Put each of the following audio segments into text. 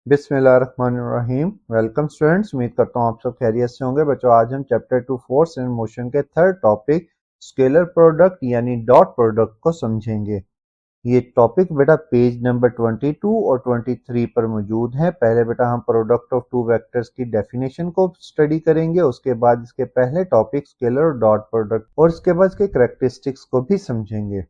बिस्मिल्लाहिर्रहमानिर्रहीम। Welcome students, उम्मीद करता हूँ आप सब खैरियत से होंगे। बच्चों, आज हम चैप्टर 2 फोर्स एंड मोशन के थर्ड टॉपिक स्केलर प्रोडक्ट यानी डॉट प्रोडक्ट को समझेंगे। ये टॉपिक बेटा पेज नंबर 22 और 23 पर मौजूद है। पहले बेटा हम प्रोडक्ट ऑफ टू वेक्टर्स की डेफिनेशन को स्टडी करेंगे, उसके बाद इसके पहले टॉपिक स्केलर और डॉट प्रोडक्ट और इसके बाद इसके करैक्टरिस्टिक्स को भी समझेंगे।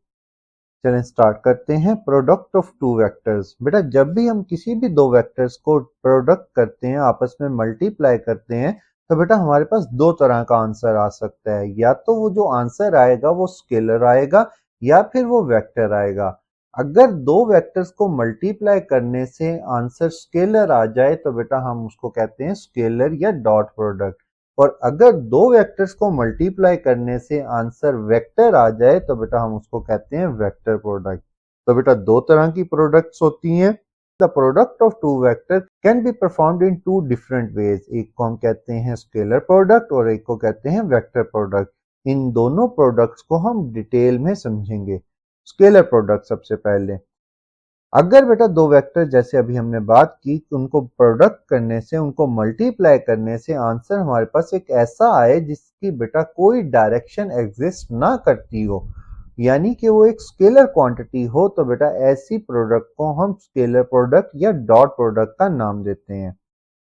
चलें स्टार्ट करते हैं। Product of two vectors. बेटा जब भी हम किसी भी दो वेक्टर्स को प्रोडक्ट करते हैं, आपस में मल्टीप्लाई करते हैं, तो बेटा हमारे पास दो तरह का आंसर आ सकता है। या तो वो जो आंसर आएगा वो स्केलर आएगा या फिर वो वेक्टर आएगा। अगर दो वेक्टर्स को मल्टीप्लाई करने से आंसर स्केलर आ जाए तो बेटा हम उसको कहते हैं स्केलर या डॉट प्रोडक्ट। और अगर दो वेक्टर्स को मल्टीप्लाई करने से आंसर वेक्टर आ जाए तो बेटा हम उसको कहते हैं वेक्टर प्रोडक्ट। तो बेटा दो तरह की प्रोडक्ट्स होती हैं। The product of two vector can be performed in two different ways. एक को हम कहते हैं स्केलर प्रोडक्ट और एक को कहते हैं वेक्टर प्रोडक्ट। इन दोनों प्रोडक्ट्स को हम डिटेल में समझेंगे। स्केलर प्रोडक्ट सबसे पहले, अगर बेटा दो वेक्टर जैसे अभी हमने बात की कि उनको प्रोडक्ट करने से, उनको मल्टीप्लाई करने से आंसर हमारे पास एक ऐसा आए जिसकी बेटा कोई डायरेक्शन एग्जिस्ट ना करती हो, यानी कि वो एक स्केलर क्वांटिटी हो, तो बेटा ऐसी प्रोडक्ट को हम स्केलर प्रोडक्ट या डॉट प्रोडक्ट का नाम देते हैं।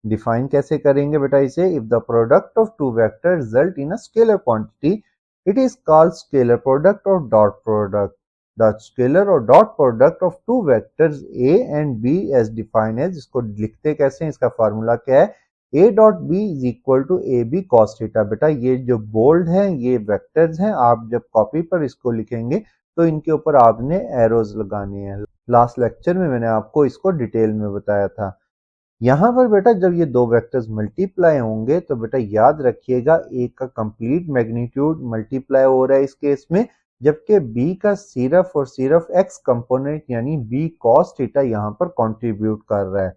डिफाइन कैसे करेंगे बेटा इसे? If the product of two vector result in a scalar quantity, it is called scalar product और dot product. The scalar or dot product of two vectors a and b as defined as, इसको लिखते कैसे हैं, इसका formula क्या है? a dot b is equal to ab cos theta। बेटा ये जो बोल्ड है ये वेक्टर्स हैं, आप जब कॉपी पर इसको लिखेंगे तो इनके ऊपर आपने एरोज लगाने हैं। लास्ट लेक्चर में मैंने आपको इसको डिटेल में बताया था। यहाँ पर बेटा जब ये दो वेक्टर्स मल्टीप्लाई होंगे तो बेटा याद रखिएगा a का कंप्लीट मैग्नीट्यूड मल्टीप्लाई हो रहा है इस केस में, जबकि b का सिर्फ और सिर्फ x कंपोनेंट यानी b cos थीटा यहाँ पर कंट्रीब्यूट कर रहा है।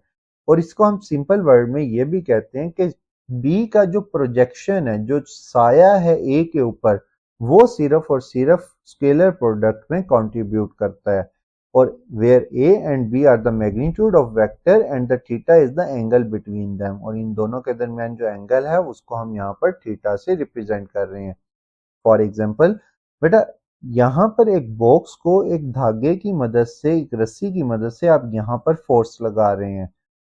और इसको हम सिंपल वर्ड में ये भी कहते हैं कि b का जो प्रोजेक्शन है, जो साया है a के ऊपर, वो सिर्फ और सिर्फ स्केलर प्रोडक्ट में कंट्रीब्यूट करता है। और where a and b are the magnitude of vector and the theta is the angle between them, और इन दोनों के दरमियान जो एंगल है उसको हम यहाँ पर थीटा से रिप्रेजेंट कर रहे हैं। फॉर एग्जाम्पल बेटा यहाँ पर एक बॉक्स को एक धागे की मदद से, एक रस्सी की मदद से आप यहाँ पर फोर्स लगा रहे हैं,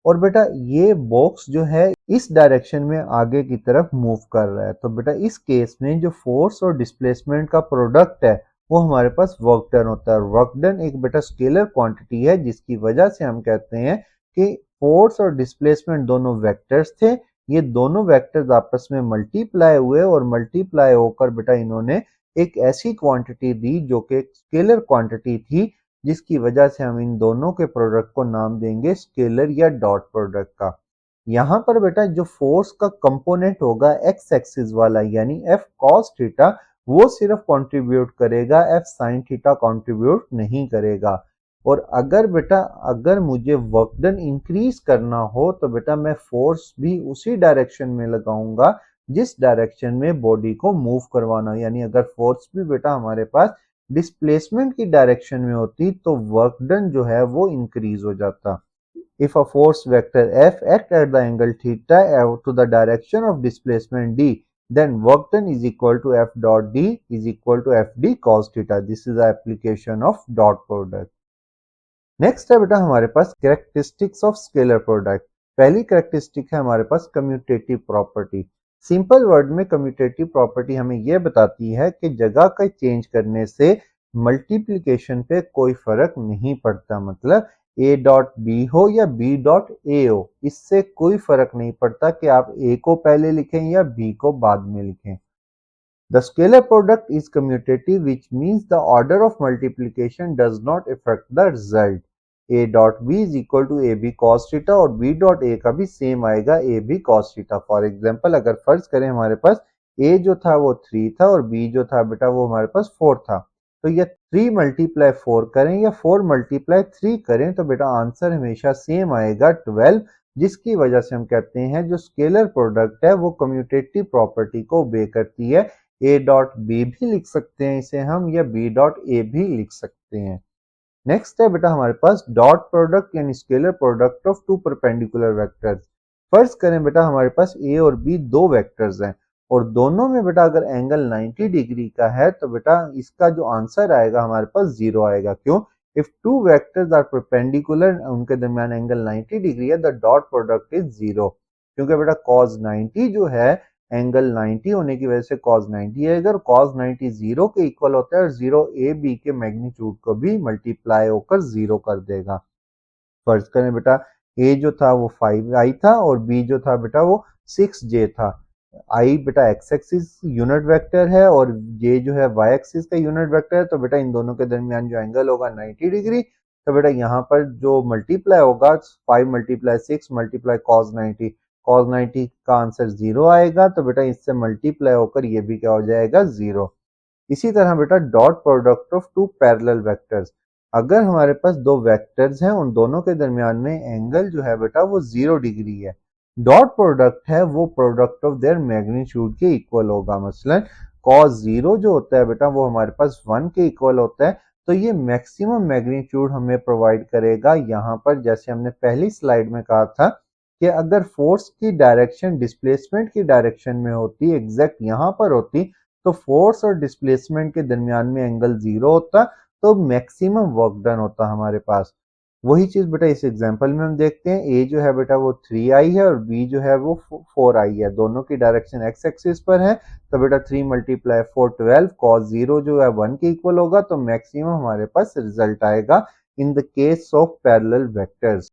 और बेटा ये बॉक्स जो है इस डायरेक्शन में आगे की तरफ मूव कर रहा है। तो बेटा इस केस में जो फोर्स और डिस्प्लेसमेंट का प्रोडक्ट है वो हमारे पास वर्क डन होता है। वर्क डन एक बेटा स्केलर क्वांटिटी है, जिसकी वजह से हम कहते हैं कि फोर्स और डिस्प्लेसमेंट दोनों वेक्टर्स थे। ये दोनों वेक्टर्स आपस में मल्टीप्लाई हुए और मल्टीप्लाई होकर बेटा इन्होंने एक ऐसी क्वांटिटी दी जो कि एक स्केलर क्वांटिटी थी, जिसकी वजह से हम इन दोनों के प्रोडक्ट को नाम देंगे स्केलर या डॉट प्रोडक्ट का। यहाँ पर बेटा जो फोर्स का कंपोनेंट होगा एक्स एक्सिस वाला यानी एफ कॉस थीटा, वो सिर्फ कंट्रीब्यूट करेगा, एफ साइन थीटा कंट्रीब्यूट नहीं करेगा। और अगर बेटा अगर मुझे वर्क डन इंक्रीज करना हो तो बेटा मैं फोर्स भी उसी डायरेक्शन में लगाऊंगा जिस डायरेक्शन में बॉडी को मूव करवाना, यानी अगर फोर्स भी बेटा हमारे पास डिस्प्लेसमेंट की डायरेक्शन में होती तो वर्क डन जो है वो इंक्रीज हो जाता। If a force vector F act at the angle theta to the direction of displacement d, then work done is equal to F dot d is equal to Fd cos theta. This is the application of dot product. Next है बेटा हमारे पास characteristics of scalar product. पहली characteristic है हमारे पास commutative property. Simple word में commutative property हमें यह बताती है कि जगह का चेंज करने से मल्टीप्लिकेशन पे कोई फर्क नहीं पड़ता। मतलब a डॉट बी हो या b डॉट a हो, इससे कोई फर्क नहीं पड़ता कि आप a को पहले लिखें या b को बाद में लिखें। The scalar product is commutative, which means the order of multiplication does not affect the result. A dot b is equal to ab cos theta और b dot a का भी सेम आएगा ab cos theta। For example अगर फर्ज करें हमारे पास a जो था वो 3 था और b जो था बेटा वो हमारे पास 4 था, तो ये 3 मल्टीप्लाई 4 करें या 4 मल्टीप्लाई 3 करें तो बेटा आंसर हमेशा सेम आएगा 12, जिसकी वजह से हम कहते हैं जो स्केलर प्रोडक्ट है वो कम्यूटेटिव प्रॉपर्टी को ओबे करती है। a डॉट बी भी लिख सकते हैं इसे हम, या b डॉट a भी लिख सकते हैं। नेक्स्ट है बेटा हमारे पास डॉट प्रोडक्ट यानी scalar product of two perpendicular vectors. First करें बेटा हमारे पास ए और बी दो वेक्टर्स हैं और दोनों में बेटा अगर एंगल 90 डिग्री का है तो बेटा इसका जो आंसर आएगा हमारे पास 0 आएगा। क्यों? If two vectors are perpendicular उनके दरमियान एंगल 90 डिग्री है द डॉट प्रोडक्ट इज 0। क्योंकि बेटा cos 90 जो है एंगल 90 होने की वजह से cos 90 आएगा और cos 90 0 के इक्वल होता है और 0 ए बी के मैग्नीट्यूड को भी मल्टीप्लाई होकर 0 कर देगा। फर्ज करें बेटा a जो था वो 5i था और b जो था बेटा वो 6j था। i बेटा x एक्सिस यूनिट वेक्टर है और j जो है y एक्सिस का यूनिट वेक्टर है, तो बेटा इन दोनों के दरमियान जो एंगल होगा 90 डिग्री। तो बेटा यहाँ पर जो मल्टीप्लाई होगा 5 मल्टीप्लाई 6 मल्टीप्लाई cos 90 का आंसर 0 आएगा। तो बेटा इससे मल्टीप्लाई होकर ये भी क्या हो जाएगा 0। इसी तरह बेटा dot product of two parallel vectors, अगर हमारे पास दो वेक्टर्स हैं उन दोनों के दरमियान में एंगल जो है बेटा वो 0 डिग्री है, डॉट प्रोडक्ट है वो प्रोडक्ट ऑफ देयर मैग्नीट्यूड के इक्वल होगा। मसलन cos 0 जो होता है बेटा वो हमारे पास 1 के इक्वल होता है। तो ये मैक्सिमम मैग्नीट्यूड हमें प्रोवाइड करेगा यहाँ पर, जैसे हमने पहली स्लाइड में कहा था कि अगर फोर्स की डायरेक्शन डिस्प्लेसमेंट की डायरेक्शन में होती, एग्जैक्ट यहाँ पर होती, तो फोर्स और डिस्प्लेसमेंट के दरमियान में एंगल 0 होता तो मैक्सिमम वर्क डन होता हमारे पास। वही चीज बेटा इस एग्जांपल में हम देखते हैं, ए जो है बेटा वो 3i है और बी जो है वो 4i है, दोनों की डायरेक्शन एक्स एक्सिस पर है। तो बेटा 3 मल्टीप्लाई 4 12, cos 0 जो है 1 के इक्वल होगा, तो मैक्सिमम हमारे पास रिजल्ट आएगा in the case of parallel vectors.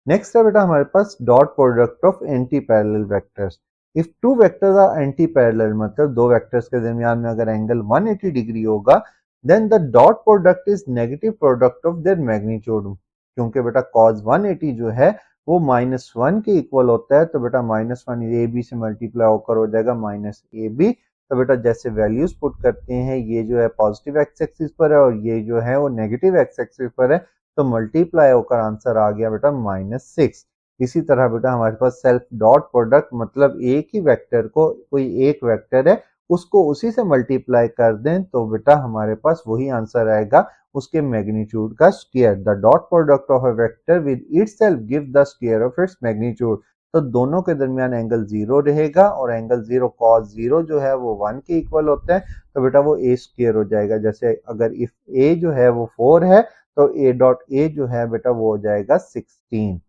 Next है बेटा हमारे पास dot product of anti parallel vectors. If two vectors are anti parallel, मतलब दो वेक्टर्स के दरमियान में अगर एंगल 180 डिग्री होगा, then the dot product is negative product of their magnitude. क्योंकि बेटा cos 180 जो है वो -1 के इक्वल होता है, तो बेटा -1 ए बी से मल्टीप्लाई होकर हो जाएगा -ab। तो बेटा जैसे वैल्यूज पुट करते हैं, ये जो है पॉजिटिव एक्स एक्सिस पर है और ये जो है वो नेगेटिव एक्स एक्सिस पर है, तो मल्टीप्लाई होकर आंसर आ गया बेटा -6। इसी तरह बेटा हमारे पास सेल्फ डॉट प्रोडक्ट, मतलब एक ही वेक्टर को, कोई एक वेक्टर है उसको उसी से मल्टीप्लाई कर दें तो बेटा हमारे पास वही आंसर आएगा उसके मैग्नीट्यूड का square. The dot product of a vector with itself give the square of its magnitude. तो दोनों के दरमियान एंगल 0 रहेगा और एंगल 0 cos 0 जो है वो 1 के इक्वल होता है, तो बेटा वो a स्क्वायर हो जाएगा। जैसे अगर इफ a जो है वो 4 है तो a डॉट a जो है बेटा वो हो जाएगा 16।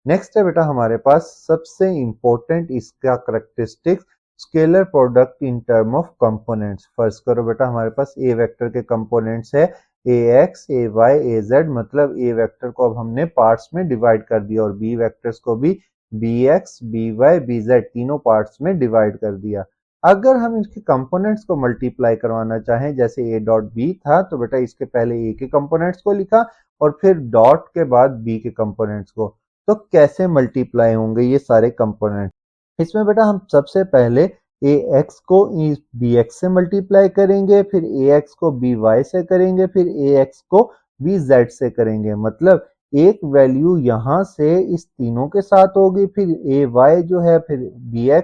नेक्स्ट है बेटा हमारे पास सबसे इंपॉर्टेंट इसका characteristics scalar product in term of components. First करो बेटा हमारे पास ए वेक्टर के कंपोनेंट्स है ax ay az, मतलब ए वेक्टर को अब हमने पार्ट्स में डिवाइड कर दिया और बी वेक्टर्स को भी bx by bz तीनों पार्ट्स में डिवाइड कर दिया। अगर हम इसके कंपोनेंट्स को मल्टीप्लाई करवाना चाहें, जैसे a डॉट b था, तो बेटा इसके पहले a के कंपोनेंट्स को लिखा और फिर डॉट के बाद b के कंपोनेंट्स को। तो कैसे मल्टीप्लाई होंगे ये सारे कंपोनेंट? इसमें बेटा हम सबसे पहले ax को bx से मल्टीप्लाई करेंगे, फिर ax को by से करेंगे, फिर ax को bz से करेंगे। मतलब एक वैल्यू यहाँ से इस तीनों के साथ होगी, फिर ay जो है फिर bx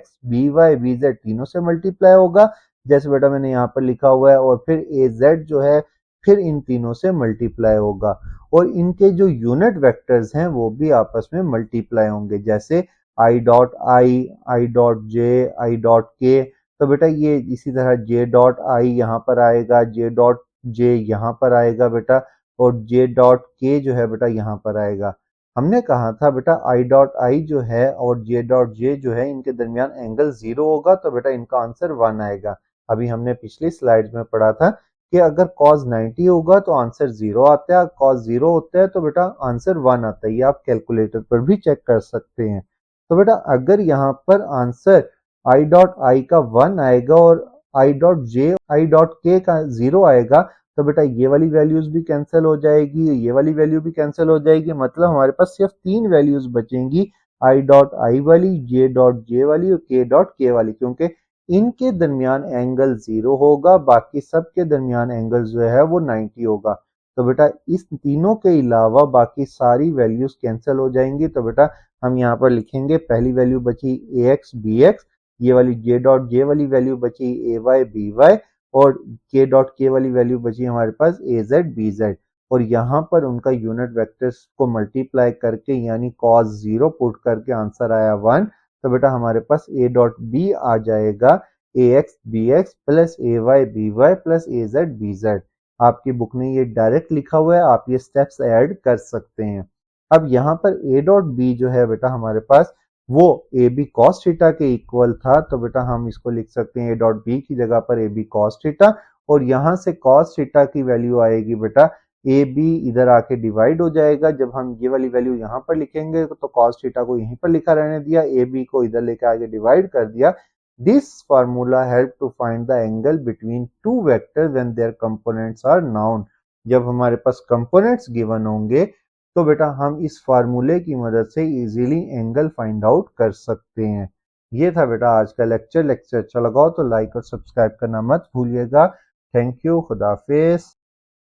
by bz तीनों से मल्टीप्लाई होगा, जैसे बेटा मैंने यहाँ पर लिखा हुआ है, और फिर az जो है फिर इन तीनों से मल्टीप्लाई होगा और इनके जो यूनिट वेक्टर्स हैं वो भी आपस में मल्टीप्लाई होंगे, जैसे i dot i dot j, i dot k। तो बेटा ये इसी तरह j डॉट i यहाँ पर आएगा, j डॉट j यहाँ पर आएगा बेटा, और j डॉट k जो है बेटा यहाँ पर आएगा। हमने कहा था बेटा i डॉट i जो है और j डॉट j जो है इनके दरमियान एंगल 0 होगा, तो बेटा इनका आंसर 1 आएगा। अभी हमने पिछली स्लाइड में पढ़ा था कि अगर cos 90 होगा तो आंसर 0 आता है, cos 0 होता है तो बेटा आंसर 1 आता है। ये आप कैलकुलेटर पर भी चेक कर सकते हैं। तो बेटा अगर यहाँ पर आंसर i डॉट i का 1 आएगा और i dot j i dot k का 0 आएगा, तो बेटा ये वाली वैल्यूज भी कैंसिल हो जाएगी, ये वाली वैल्यू भी कैंसिल हो जाएगी। मतलब हमारे पास सिर्फ 3 वैल्यूज बचेंगी, i डॉट i वाली, j डॉट j वाली और k डॉट k वाली, क्योंकि इनके दरमियान एंगल 0 होगा, बाकी सब के दरमियान एंगल जो है वो 90 होगा। तो बेटा इस तीनों के अलावा बाकी सारी वैल्यूज कैंसिल हो जाएंगी। तो बेटा हम यहाँ पर लिखेंगे पहली वैल्यू बची ax bx, ये वाली j डॉट j वाली वैल्यू बची ay by और k डॉट k वाली वैल्यू बची हमारे पास az bz। और यहाँ पर उनका यूनिट वेक्टर्स को मल्टीप्लाई करके यानी cos 0 पुट करके आंसर आया 1, तो बेटा हमारे पास a डॉट b आ जाएगा ax bx plus ay by plus az bz। आपकी बुक में ये डायरेक्ट लिखा हुआ है, आप ये स्टेप्स ऐड कर सकते हैं। अब यहाँ पर a डॉट b जो है बेटा हमारे पास वो ए बी कॉस थीटा के इक्वल था, तो बेटा हम इसको लिख सकते हैं ए डॉट बी की जगह पर ए बी कॉस थीटा, और यहाँ से कॉस थीटा की वैल्यू आएगी बेटा ए बी इधर आके डिवाइड हो जाएगा। जब हम ये वाली वैल्यू यहाँ पर लिखेंगे तो कॉस थीटा को यहीं पर लिखा रहने दिया, ए बी को इधर लेके आगे डिवाइड कर दिया। This formula help to find the angle between two vector when their components are known. जब हमारे पास कंपोनेंट्स गिवन होंगे तो बेटा हम इस फार्मूले की मदद से इजीली एंगल फाइंड आउट कर सकते हैं। ये था बेटा आज का लेक्चर अच्छा लगा हो तो लाइक और सब्सक्राइब करना मत भूलिएगा। थैंक यू, खुदा हाफिज।